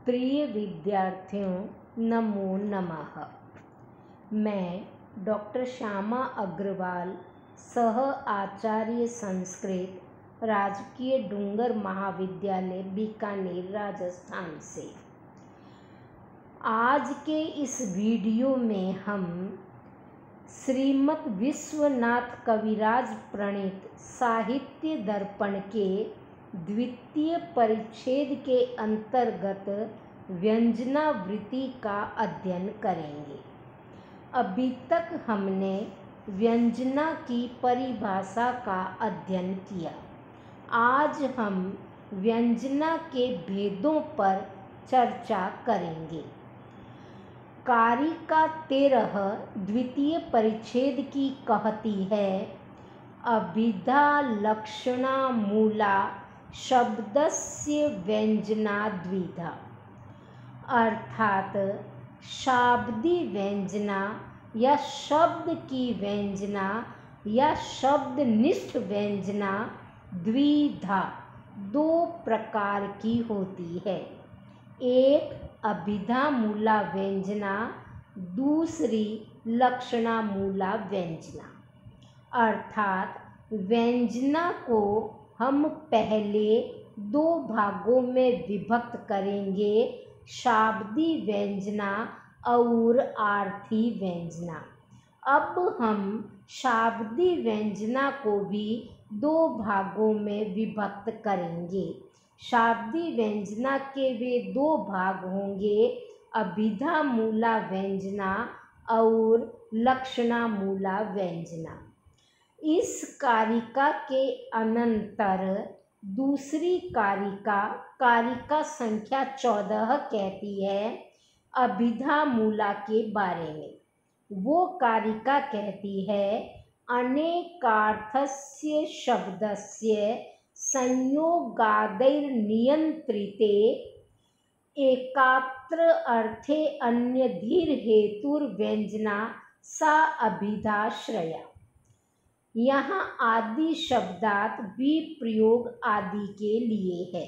प्रिय विद्यार्थियों, नमो नमः। मैं डॉक्टर श्यामा अग्रवाल, सह आचार्य संस्कृत, राजकीय डूंगर महाविद्यालय बीकानेर, राजस्थान से आज के इस वीडियो में हम श्रीमद् विश्वनाथ कविराज प्रणीत साहित्य दर्पण के द्वितीय परिच्छेद के अंतर्गत व्यंजनावृत्ति का अध्ययन करेंगे। अभी तक हमने व्यंजना की परिभाषा का अध्ययन किया। आज हम व्यंजना के भेदों पर चर्चा करेंगे। कारिका 13 द्वितीय परिच्छेद की कहती है, अभिधा लक्षणा मूला शब्दस्य व्यंजना द्विधा, अर्थात शाब्दी व्यंजना या शब्द की व्यंजना या शब्दनिष्ठ व्यंजना द्विधा दो प्रकार की होती है। एक अभिधा मूला व्यंजना, दूसरी लक्षणा मूला व्यंजना। अर्थात व्यंजना को हम पहले दो भागों में विभक्त करेंगे, शाब्दी व्यंजना और आर्थी व्यंजना। अब हम शाब्दी व्यंजना को भी दो भागों में विभक्त करेंगे। शाब्दी व्यंजना के वे दो भाग होंगे, अभिधा मूला व्यंजना और लक्षणा मूला व्यंजना। इस कारिका के अनंतर दूसरी कारिका संख्या 14 कहती है अभिधा मूला के बारे में। वो कारिका कहती है, अनेकार्थस्य शब्दस्य संयोगादैर्नियंत्रिते एकात्र अर्थे अन्यधीर हेतुर्व्यंजना सा अभिधाश्रया। यहाँ आदि शब्दात विप्रयोग आदि के लिए है।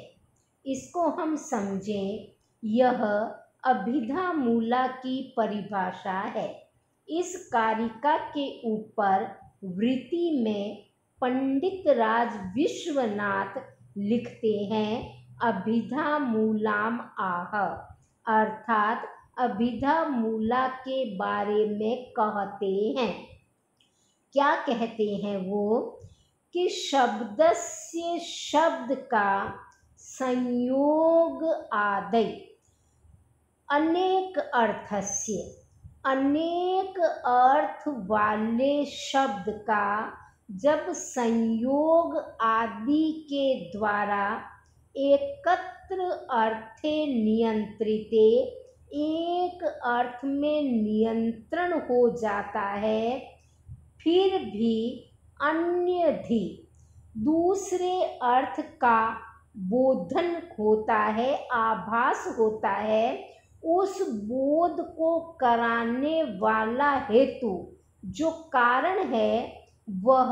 इसको हम समझें, यह अभिधा मूला की परिभाषा है। इस कारिका के ऊपर वृत्ति में पंडित राज विश्वनाथ लिखते हैं, अभिधा मूलाम आह, अर्थात अभिधा मूला के बारे में कहते हैं। क्या कहते हैं वो कि शब्दस्य शब्द का संयोग आदि अनेक अर्थस्य, अनेक अर्थ वाले शब्द का जब संयोग आदि के द्वारा एकत्र अर्थे नियंत्रिते, एक अर्थ में नियंत्रण हो जाता है, फिर भी अन्यधि दूसरे अर्थ का बोधन होता है, आभास होता है, उस बोध को कराने वाला हेतु जो कारण है वह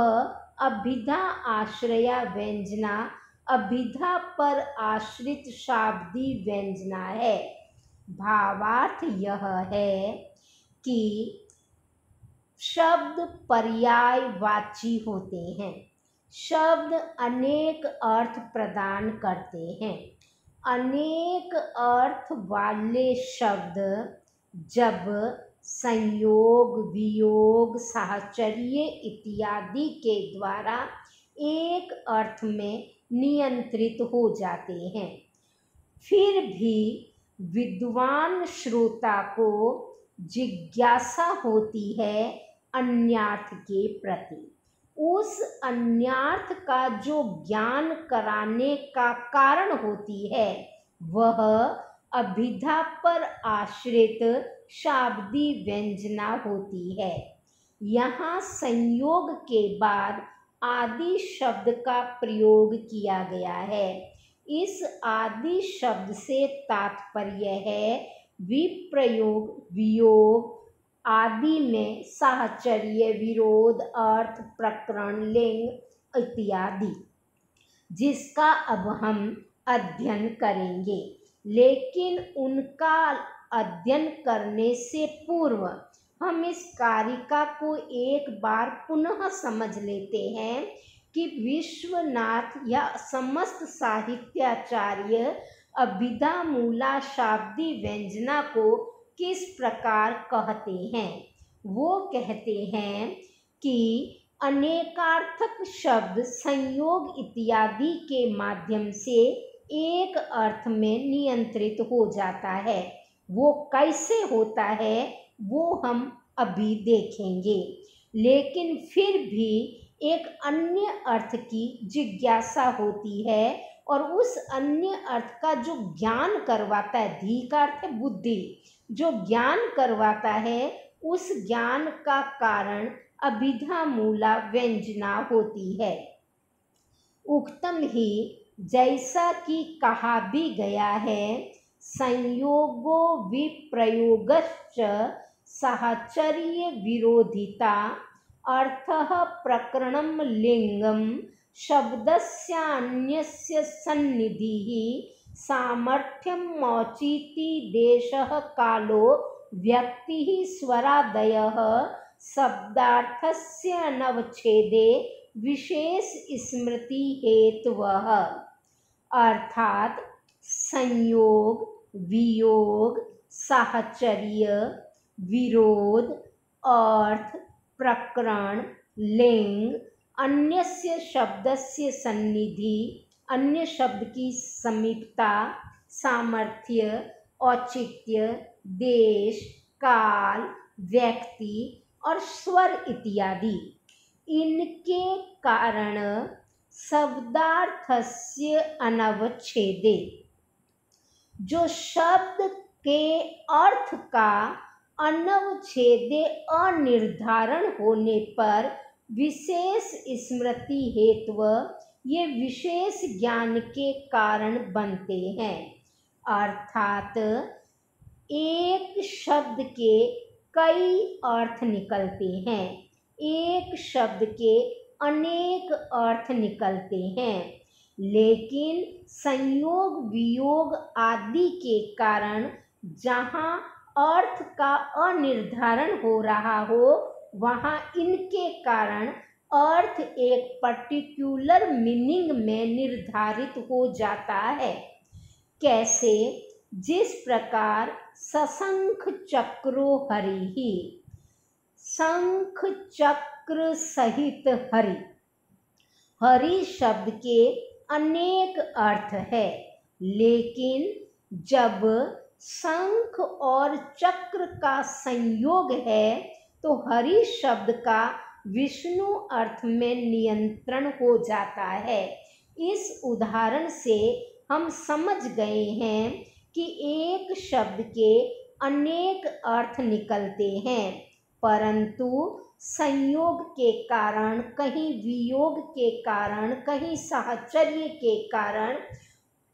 अभिधा आश्रया व्यंजना, अभिधा पर आश्रित शाब्दी व्यंजना है। भावार्थ यह है कि शब्द पर्यायवाची होते हैं। शब्द अनेक अर्थ प्रदान करते हैं। अनेक अर्थ वाले शब्द जब संयोग, वियोग, साहचर्य इत्यादि के द्वारा एक अर्थ में नियंत्रित हो जाते हैं, फिर भी विद्वान श्रोता को जिज्ञासा होती है अन्यार्थ के प्रति। उस अन्यार्थ का जो ज्ञान कराने का कारण होती है वह अभिधा पर आश्रित शाब्दी व्यंजना होती है। यहाँ संयोग के बाद आदि शब्द का प्रयोग किया गया है। इस आदि शब्द से तात्पर्य है विप्रयोग, वियोग आदि में साहचर्य, विरोध, अर्थ, प्रकरण, लिंग इत्यादि, जिसका अब हम अध्ययन करेंगे। लेकिन उनका अध्ययन करने से पूर्व हम इस कारिका को एक बार पुनः समझ लेते हैं कि विश्वनाथ या समस्त साहित्याचार्य अभिधा मूला शाब्दी व्यंजना को किस प्रकार कहते हैं। वो कहते हैं कि अनेकार्थक शब्द संयोग इत्यादि के माध्यम से एक अर्थ में नियंत्रित हो जाता है। वो कैसे होता है वो हम अभी देखेंगे, लेकिन फिर भी एक अन्य अर्थ की जिज्ञासा होती है और उस अन्य अर्थ का जो ज्ञान करवाता है, धी का अर्थ है बुद्धि, जो ज्ञान करवाता है उस ज्ञान का कारण अभिधा मूला व्यंजना होती है। उक्तम ही जैसा कि कहा भी गया है, संयोगो विप्रयोगश्च साहचर्य विरोधिता अर्थः प्रकरणं लिंगम शब्दस्यान्यस्य सन्निधिः सामर्थ्यं मौचिति देशः कालो व्यक्तिः स्वरादयः शब्दार्थस्य अनवच्छेदे विशेष स्मृति हेतवः। अर्थात संयोग, वियोग, साहचर्य, विरोध, अर्थ, प्रकरण, लिंग, अन्यस्य शब्दस्य सन्निधि, अन्य शब्द की समीपता, सामर्थ्य, औचित्य, देश, काल, व्यक्ति और स्वर इत्यादि, इनके कारण शब्दार्थस्य अनवच्छेदे, जो शब्द के अर्थ का अनवच्छेदे अनिर्धारण होने पर विशेष स्मृति हेतु ये विशेष ज्ञान के कारण बनते हैं। अर्थात एक शब्द के कई अर्थ निकलते हैं, एक शब्द के अनेक अर्थ निकलते हैं, लेकिन संयोग वियोग आदि के कारण जहाँ अर्थ का अनिर्धारण हो रहा हो वहाँ इनके कारण अर्थ एक पर्टिकुलर मीनिंग में निर्धारित हो जाता है। कैसे? जिस प्रकार सशंख चक्रो हरि, शंख चक्र सहित हरि, हरि शब्द के अनेक अर्थ है, लेकिन जब शंख और चक्र का संयोग है तो हरि शब्द का विष्णु अर्थ में नियंत्रण हो जाता है। इस उदाहरण से हम समझ गए हैं कि एक शब्द के अनेक अर्थ निकलते हैं, परंतु संयोग के कारण, कहीं वियोग के कारण, कहीं साहचर्य के कारण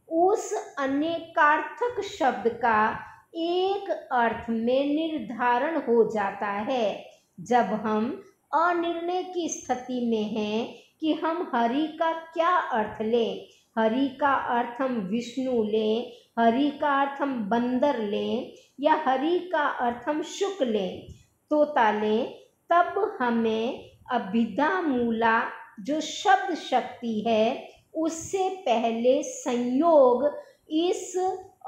उस अनेकार्थक शब्द का एक अर्थ में निर्धारण हो जाता है। जब हम अनिर्णय की स्थिति में हैं कि हम हरि का क्या अर्थ लें, हरि का अर्थ हम विष्णु लें, हरि का अर्थ हम बंदर लें, या हरि का अर्थ हम शुक लें, तोता लें, तब हमें अभिधा मूला जो शब्द शक्ति है उससे पहले संयोग इस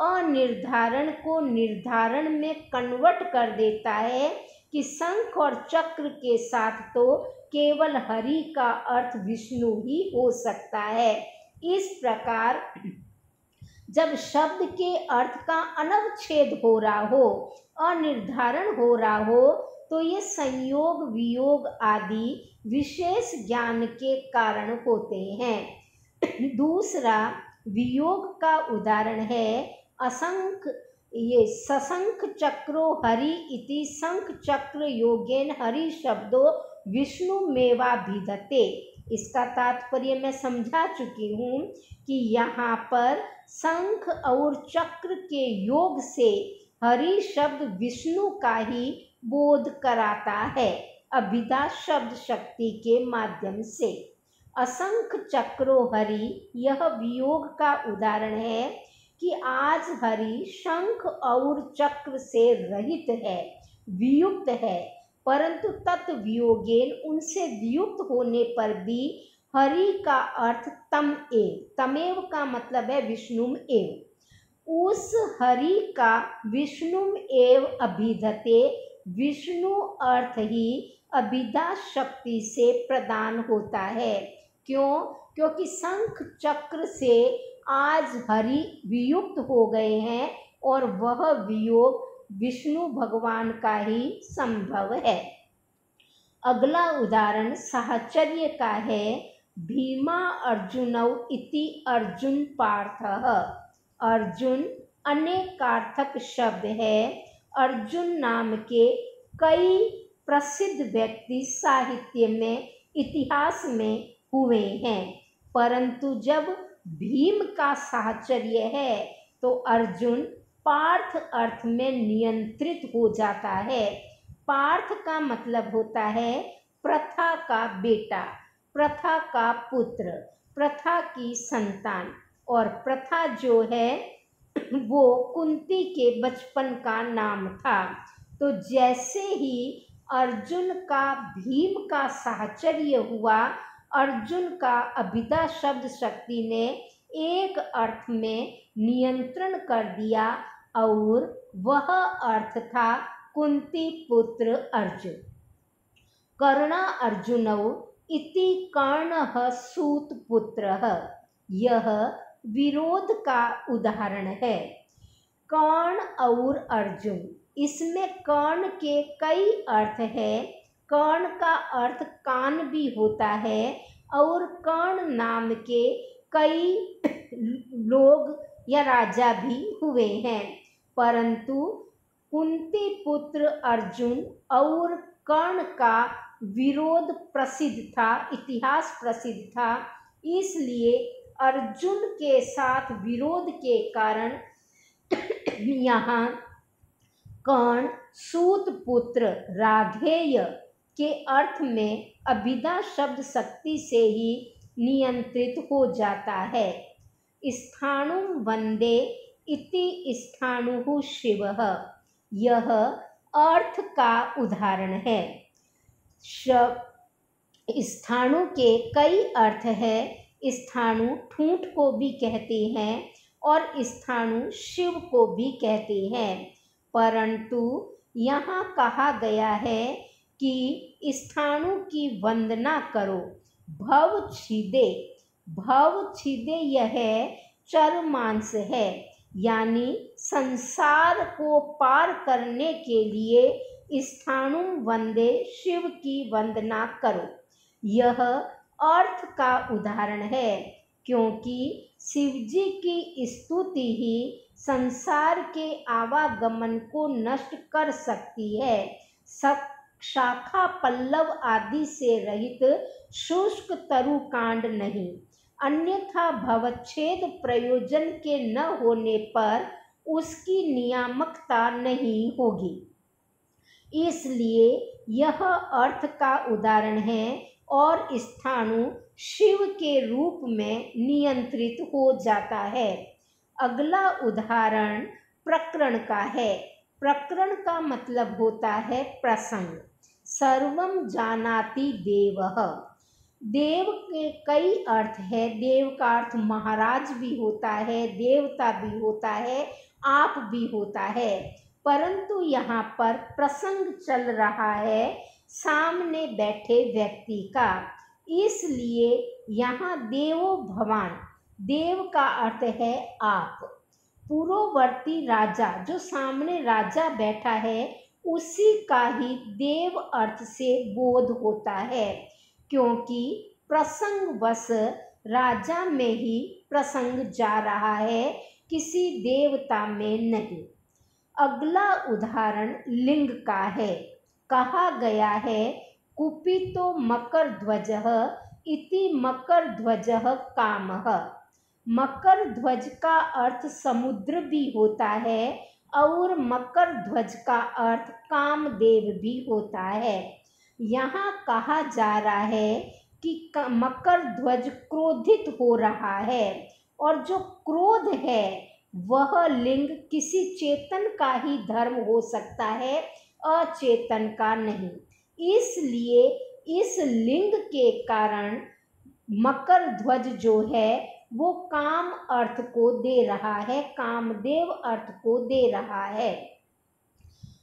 अनिर्धारण को निर्धारण में कन्वर्ट कर देता है कि शंख और चक्र के साथ तो केवल हरि का अर्थ विष्णु ही हो सकता है। इस प्रकार जब शब्द के अर्थ का अनवच्छेद हो रहा हो, अनिर्धारण हो रहा हो, तो ये संयोग वियोग आदि विशेष ज्ञान के कारण होते हैं। दूसरा वियोग का उदाहरण है असंख, ये सशंख चक्रो हरि इति शंख चक्र योगेन हरि शब्दो विष्णु मेवा भिदते। इसका तात्पर्य मैं समझा चुकी हूँ कि यहाँ पर शंख और चक्र के योग से हरि शब्द विष्णु का ही बोध कराता है, अभिधा शब्द शक्ति के माध्यम से। असंख चक्रो हरि, यह वियोग का उदाहरण है कि आज हरि शंख और चक्र से रहित है, वियुक्त है, परंतु तत्वियोगेन उनसे वियुक्त होने पर भी हरि का अर्थ तम एव, तमेव का मतलब है विष्णुम एव, उस हरि का विष्णुम एव अभिधते, विष्णु अर्थ ही अभिधा शक्ति से प्रदान होता है। क्यों? क्योंकि शंख चक्र से आज हरि वियुक्त हो गए हैं और वह वियोग विष्णु भगवान का ही संभव है। अगला उदाहरण साहचर्य का है। भीमा अर्जुनौ इति अर्जुन पार्थः। अर्जुन अनेकार्थक शब्द है। अर्जुन नाम के कई प्रसिद्ध व्यक्ति साहित्य में, इतिहास में हुए हैं, परंतु जब भीम का साहचर्य है तो अर्जुन पार्थ अर्थ में नियंत्रित हो जाता है। पार्थ का मतलब होता है प्रथा का बेटा, प्रथा का पुत्र, प्रथा की संतान। और प्रथा जो है वो कुंती के बचपन का नाम था। तो जैसे ही अर्जुन का भीम का साहचर्य हुआ, अर्जुन का अभिधा शब्द शक्ति ने एक अर्थ में नियंत्रण कर दिया और वह अर्थ था कुंती पुत्र अर्जुन। कर्णा अर्जुनौ इति कर्णः सूत पुत्रः। यह विरोध का उदाहरण है। कर्ण और अर्जुन, इसमें कर्ण के कई अर्थ है। कर्ण का अर्थ कान भी होता है और कर्ण नाम के कई लोग या राजा भी हुए हैं, परंतु कुंती पुत्र अर्जुन और कर्ण का विरोध प्रसिद्ध था, इतिहास प्रसिद्ध था। इसलिए अर्जुन के साथ विरोध के कारण यहाँ कर्ण सूत पुत्र राधेय के अर्थ में अभिधा शब्द शक्ति से ही नियंत्रित हो जाता है। स्थाणु वंदे इति स्थाणु शिवः। यह अर्थ का उदाहरण है। स्थाणु के कई अर्थ है। स्थाणु ठूंठ को भी कहते हैं और स्थाणु शिव को भी कहते हैं, परंतु यहाँ कहा गया है कि स्थाणु की वंदना करो। भव छिदे, भव छिदे यह चरमांस है, यानी संसार को पार करने के लिए स्थाणु वंदे, शिव की वंदना करो। यह अर्थ का उदाहरण है, क्योंकि शिवजी की स्तुति ही संसार के आवागमन को नष्ट कर सकती है। शाखा पल्लव आदि से रहित शुष्क तरु कांड नहीं, अन्यथा भवच्छेद प्रयोजन के न होने पर उसकी नियामकता नहीं होगी। इसलिए यह अर्थ का उदाहरण है और स्थाणु शिव के रूप में नियंत्रित हो जाता है। अगला उदाहरण प्रकरण का है। प्रकरण का मतलब होता है प्रसंग। सर्वम जानाति देवः। देव के कई अर्थ है। देव का अर्थ महाराज भी होता है, देवता भी होता है, आप भी होता है, परंतु यहाँ पर प्रसंग चल रहा है सामने बैठे व्यक्ति का, इसलिए यहाँ देवो भवान, देव का अर्थ है आप। पूर्ववर्ती राजा, जो सामने राजा बैठा है, उसी का ही देव अर्थ से बोध होता है, क्योंकि प्रसंगवश राजा में ही प्रसंग जा रहा है, किसी देवता में नहीं। अगला उदाहरण लिंग का है। कहा गया है कुपितो मकर ध्वजः इति मकर ध्वजः कामः। मकर ध्वज का अर्थ समुद्र भी होता है और मकर ध्वज का अर्थ कामदेव भी होता है। यहाँ कहा जा रहा है कि मकर ध्वज क्रोधित हो रहा है, और जो क्रोध है वह लिंग किसी चेतन का ही धर्म हो सकता है, अचेतन का नहीं। इसलिए इस लिंग के कारण मकर ध्वज जो है वो काम अर्थ को दे रहा है, कामदेव अर्थ को दे रहा है।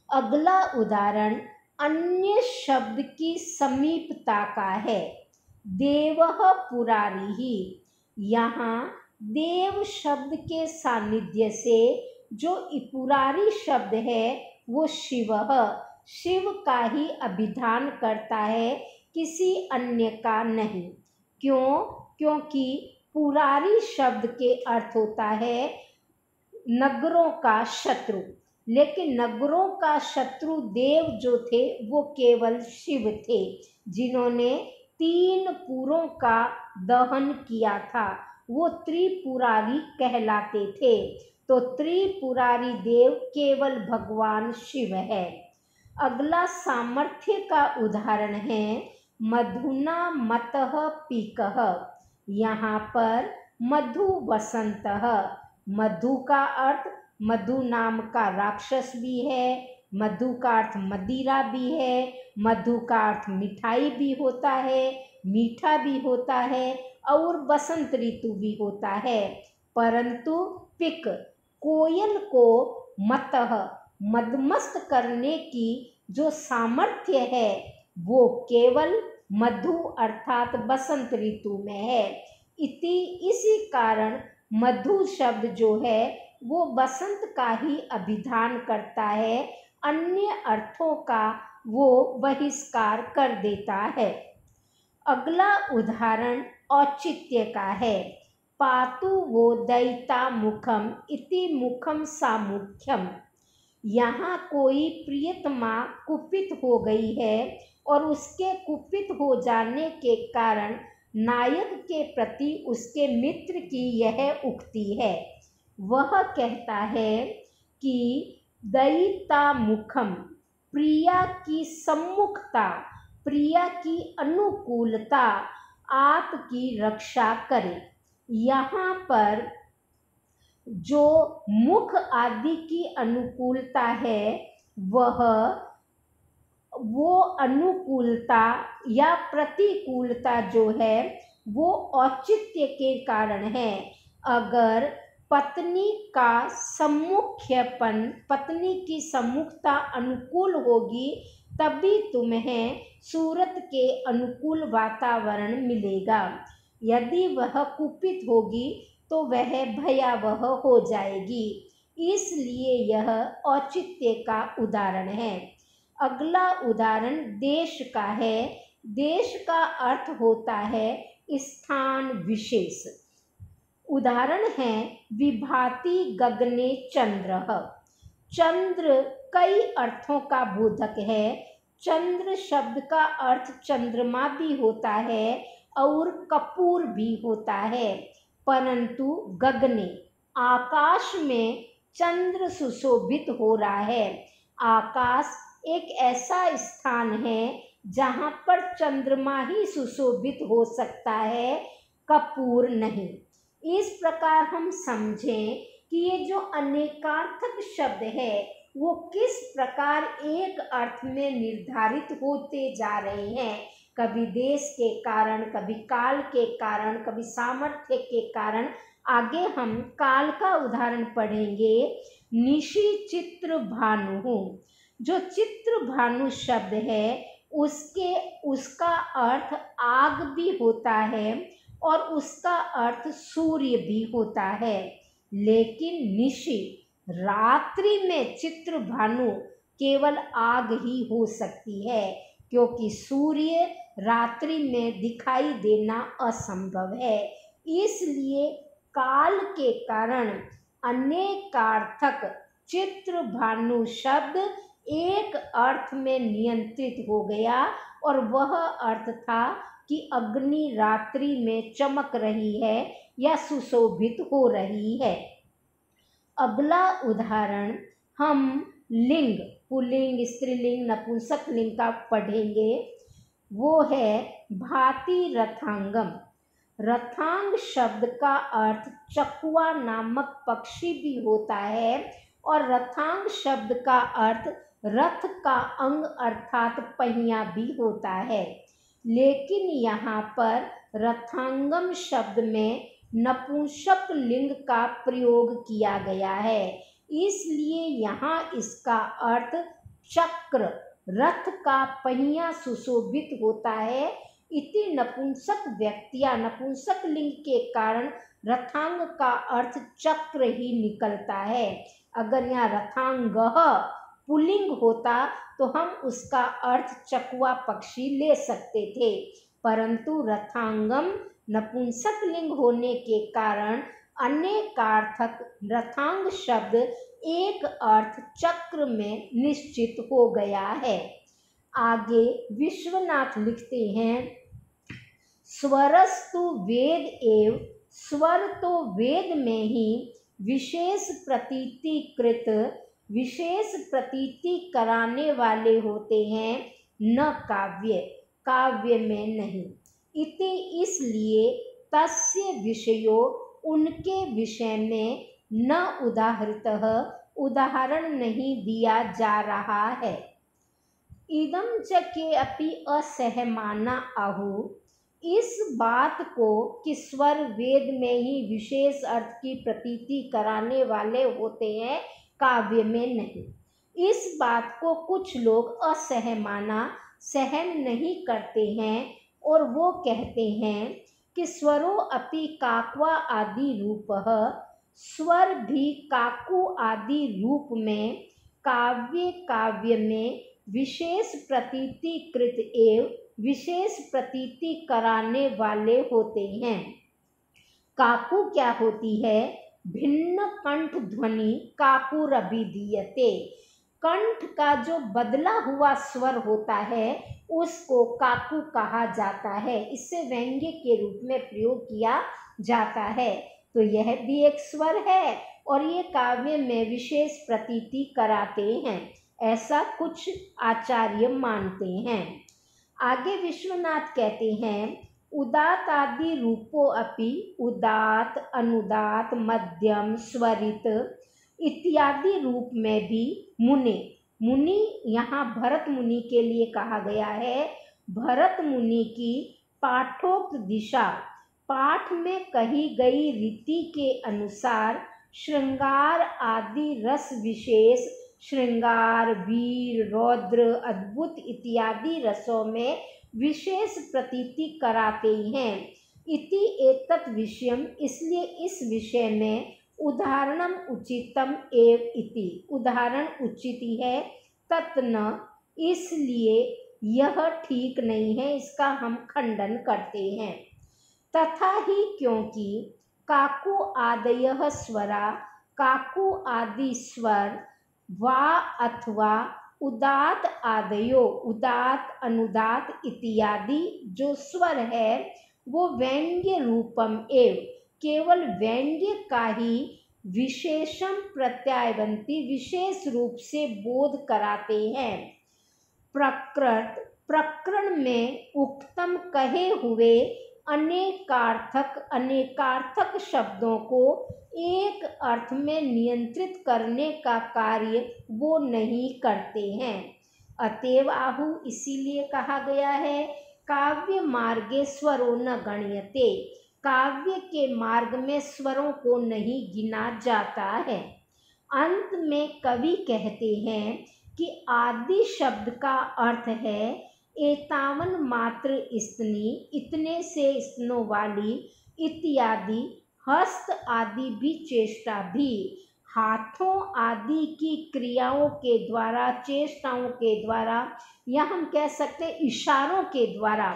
अगला उदाहरण अन्य शब्द की समीपता का है। देवः पुरारी ही, यहाँ देव शब्द के सानिध्य से जो पुरारी शब्द है वो शिव का ही अभिधान करता है, किसी अन्य का नहीं। क्यों? क्योंकि पुरारी शब्द के अर्थ होता है नगरों का शत्रु, लेकिन नगरों का शत्रु देव जो थे वो केवल शिव थे, जिन्होंने 3 पुरों का दहन किया था, वो त्रिपुरारी कहलाते थे। तो त्रिपुरारी देव केवल भगवान शिव है। अगला सामर्थ्य का उदाहरण है मधुना मतः पीकः। यहाँ पर मधु वसंतः, मधु का अर्थ मधु नाम का राक्षस भी है, मधु का अर्थ मदिरा भी है, मधु का अर्थ मिठाई भी होता है, मीठा भी होता है और बसंत ऋतु भी होता है। परंतु पिक कोयल को मतः मदमस्त करने की जो सामर्थ्य है वो केवल मधु अर्थात बसंत ऋतु में है। इसी कारण मधु शब्द जो है वो बसंत का ही अभिधान करता है, अन्य अर्थों का वो बहिष्कार कर देता है। अगला उदाहरण औचित्य का है। पातु वो दयिता मुखम इति मुखम सामुख्यम। यहाँ कोई प्रियतमा कुपित हो गई है और उसके कुपित हो जाने के कारण नायक के प्रति उसके मित्र की यह उक्ति है। वह कहता है कि दयिता मुखम, प्रिया की सम्मुखता, प्रिया की अनुकूलता आपकी रक्षा करे। यहाँ पर जो मुख आदि की अनुकूलता है वो अनुकूलता या प्रतिकूलता जो है वो औचित्य के कारण है। अगर पत्नी का सम्मुख्यपन, पत्नी की सम्मुखता अनुकूल होगी तभी तुम्हें सूरत के अनुकूल वातावरण मिलेगा। यदि वह कुपित होगी तो वह भयावह हो जाएगी। इसलिए यह औचित्य का उदाहरण है। अगला उदाहरण देश का है। देश का अर्थ होता है स्थान विशेष। उदाहरण है विभाति गगने चंद्रः। चंद्र कई अर्थों का बोधक है। चंद्र शब्द का अर्थ चंद्रमा भी होता है और कपूर भी होता है, परंतु गगने आकाश में चंद्र सुशोभित हो रहा है। आकाश एक ऐसा स्थान है जहाँ पर चंद्रमा ही सुशोभित हो सकता है, कपूर नहीं। इस प्रकार हम समझें कि ये जो अनेकार्थक शब्द है वो किस प्रकार एक अर्थ में निर्धारित होते जा रहे हैं, कभी देश के कारण, कभी काल के कारण, कभी सामर्थ्य के कारण। आगे हम काल का उदाहरण पढ़ेंगे। निशि चित्र भानु, जो चित्र भानु शब्द है उसका अर्थ आग भी होता है और उसका अर्थ सूर्य भी होता है। लेकिन निशि रात्रि में चित्र भानु केवल आग ही हो सकती है, क्योंकि सूर्य रात्रि में दिखाई देना असंभव है। इसलिए काल के कारण अनेकार्थक चित्र भानु शब्द एक अर्थ में नियंत्रित हो गया और वह अर्थ था कि अग्नि रात्रि में चमक रही है या सुशोभित हो रही है। अगला उदाहरण हम लिंग, पुल्लिंग, स्त्रीलिंग, नपुंसक लिंग का पढ़ेंगे। वो है भाति रथांगम। रथांग शब्द का अर्थ चकुआ नामक पक्षी भी होता है और रथांग शब्द का अर्थ रथ का अंग अर्थात पहिया भी होता है। लेकिन यहाँ पर रथांगम शब्द में नपुंसक लिंग का प्रयोग किया गया है, इसलिए यहाँ इसका अर्थ चक्र, रथ का पहिया सुशोभित होता है। इति नपुंसक व्यक्तिया, नपुंसक लिंग के कारण रथांग का अर्थ चक्र ही निकलता है। अगर यहाँ रथांगः पुल्लिंग होता तो हम उसका अर्थ चकुआ पक्षी ले सकते थे, परंतु रथांगम नपुंसक लिंग होने के कारण अनेकार्थक रथांग शब्द एक अर्थ चक्र में निश्चित हो गया है। आगे विश्वनाथ लिखते हैं, स्वरस्तु वेद एव, स्वर तो वेद में ही विशेष प्रतीतिकृत, विशेष प्रतीति कराने वाले होते हैं, न काव्य, काव्य में नहीं। इति इसलिए तस्य विषयो, उनके विषय में न उदाहृतः, उदाहरण नहीं दिया जा रहा है। इदं च के अपि असहमाना आहु, इस बात को कि स्वर वेद में ही विशेष अर्थ की प्रतीति कराने वाले होते हैं, काव्य में नहीं, इस बात को कुछ लोग असहमाना, सहन नहीं करते हैं और वो कहते हैं कि स्वरो अपि काक्वा आदि रूपः, स्वर भी काकू आदि रूप में, काव्य, काव्य में विशेष प्रतीति कृत एवं विशेष प्रतीति कराने वाले होते हैं। काकू क्या होती है? भिन्न कंठ ध्वनि काकुरभिधीयते, कंठ का जो बदला हुआ स्वर होता है उसको काकू कहा जाता है, इससे व्यंग्य के रूप में प्रयोग किया जाता है। तो यह भी एक स्वर है और ये काव्य में विशेष प्रतीति कराते हैं, ऐसा कुछ आचार्य मानते हैं। आगे विश्वनाथ कहते हैं, उदात आदि रूपो अपि, उदात, अनुदात, मध्यम, स्वरित इत्यादि रूप में भी मुनि, मुनि यहाँ भरत मुनि के लिए कहा गया है। भरत मुनि की पाठोक्त दिशा, पाठ में कही गई रीति के अनुसार श्रृंगार आदि रस विशेष, श्रृंगार, वीर, रौद्र, अद्भुत इत्यादि रसों में विशेष प्रतीति कराते हैं। इति एतत् विषयम, इसलिए इस विषय में उदाहरणम उचितम एव इति, उदाहरण उचित है, तत् न, इसलिए यह ठीक नहीं है, इसका हम खंडन करते हैं। तथा ही क्योंकि काकू आदयः स्वरा, काकू आदि स्वर, वा अथवा उदात आदयो, उदात, अनुदात इत्यादि जो स्वर है वो व्यंग्य रूपम एव, केवल व्यंग्य का ही विशेषम प्रत्यायवंती, विशेष रूप से बोध कराते हैं। प्रकृत, प्रकरण में उक्तम कहे हुए अनेकार्थक, अनेकार्थक शब्दों को एक अर्थ में नियंत्रित करने का कार्य वो नहीं करते हैं। अतएव आहु, इसीलिए कहा गया है, काव्य मार्गे स्वरो न गण्यते, काव्य के मार्ग में स्वरों को नहीं गिना जाता है। अंत में कवि कहते हैं कि आदि शब्द का अर्थ है एतावन मात्र स्तनी, इतने से स्तनों वाली, इत्यादि, हस्त आदि भी चेष्टा भी, हाथों आदि की क्रियाओं के द्वारा, चेष्टाओं के द्वारा, या हम कह सकते इशारों के द्वारा,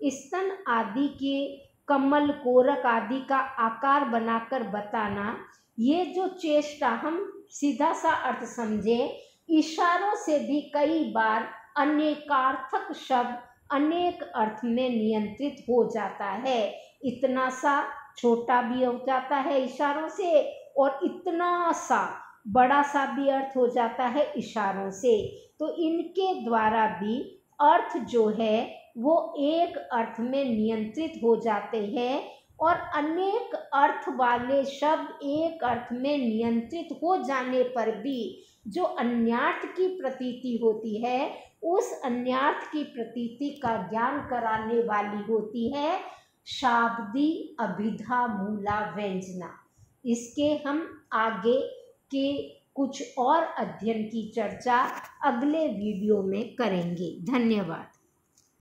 स्तन आदि के कमल, कोरक आदि का आकार बनाकर बताना, ये जो चेष्टा हम सीधा सा अर्थ समझें, इशारों से भी कई बार अनेकार्थक शब्द अनेक अर्थ में नियंत्रित हो जाता है। इतना सा छोटा भी हो जाता है इशारों से और इतना सा बड़ा सा भी अर्थ हो जाता है इशारों से। तो इनके द्वारा भी अर्थ जो है वो एक अर्थ में नियंत्रित हो जाते हैं और अनेक अर्थ वाले शब्द एक अर्थ में नियंत्रित हो जाने पर भी जो अन्यार्थ की प्रतीति होती है, उस अन्यार्थ की प्रतीति का ज्ञान कराने वाली होती है शाब्दी अभिधा मूला व्यंजना। इसके हम आगे के कुछ और अध्ययन की चर्चा अगले वीडियो में करेंगे। धन्यवाद।